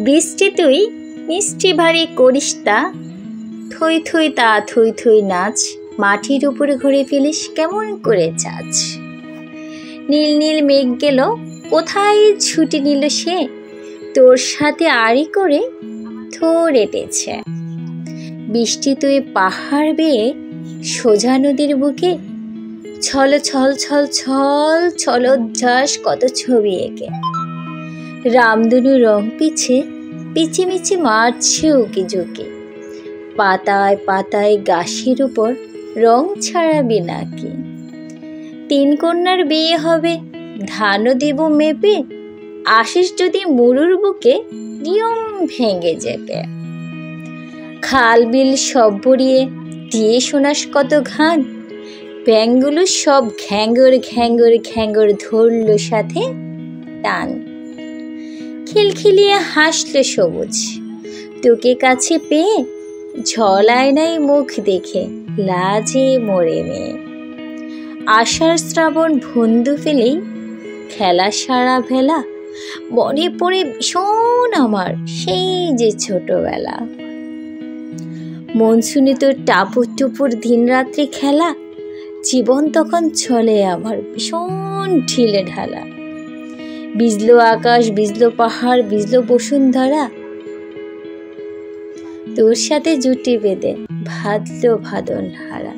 বৃষ্টি তুই মিষ্টি ভারী করিস তা, থই থই তা থই থই নাচ, মাটির উপরে ঘুরে ফেলিস কেমন করে চাচ। নীল নীল মেঘ গেল কোথায় ছুটি নিল সে, তোর সাথে আড়ি করে থোর এঁটেছে। বৃষ্টি তুই পাহাড় বেয়ে সোজা নদীর বুকে, ছল ছল ছল ছল ছলোচ্ছ্বাস কত ছবি এঁকে। রামধনু রং পিছে পিচিমিচি মারছে উকি ঝুঁকি, পাতায় পাতায় গাছের উপর রং ছাড়াবি নাকি। তিন কন্যার বিয়ে হবে ধানও দেব মেপে, আসিস যদি মুরুর বুকে নিয়ম ভেঙে যেতে। খাল বিল সব ভরিয়ে দিয়ে শোনাস কত ঘান, ব্যাঙগুলো সব ঘ্যাঙ্গর ঘ্যাঙ্গর ঘ্যাঙ্গর ধরল সাথে টান। খিলখিলিয়ে হাসলে সবুজ তোকে কাছে পেয়ে, ঝলায় নাই মুখ দেখে লাজে মরে মেয়ে। আষাঢ় শ্রাবণ বন্ধু ফেলেই খেলা সারা ভেলা, মনে পড়ে ভীষণ আমার সেই যে ছোটবেলা। মনসুনে তোর টাপুর টুপুর দিন রাত্রি খেলা, জীবন তখন চলে আমার ভীষণ ঢিলে ঢালা। বিজলো আকাশ বিজলো পাহাড় বিজলো বসুন্ধরা, তোর সাথে জুটি বেঁধে ভাদলো ভাদন হারা।